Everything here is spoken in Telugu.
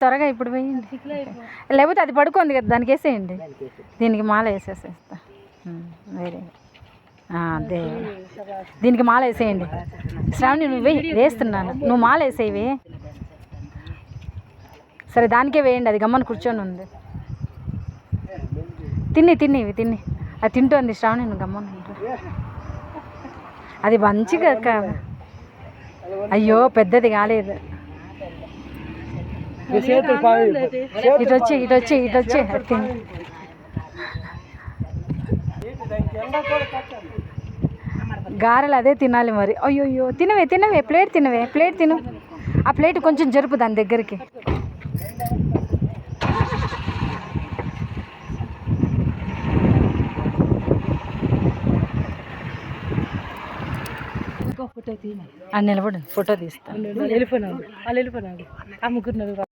త్వరగా ఇప్పుడు వేయండి, లేకపోతే అది పడుకుంది కదా దానికి వేసేయండి. దీనికి మాల వేసేసేస్తా. వేరే అదే దీనికి మాల వేసేయండి. శ్రావణి నువ్వు వేస్తున్నాను, నువ్వు మాల వేసేవి. సరే దానికే వేయండి, అది గమ్మని కూర్చొని ఉంది. ఇవి తిని అది తింటోంది శ్రావణి, నువ్వు గమ్మని. అది మంచిగా అయ్యో పెద్దది కాలేదు. ఇటు వచ్చి గారెలు అదే తినాలి మరి. అయ్యో తినవే ప్లేట్ తిను. ఆ ప్లేట్ కొంచెం జరుపు దాని దగ్గరికి. నిలబడు, ఫోటో తీస్తాను.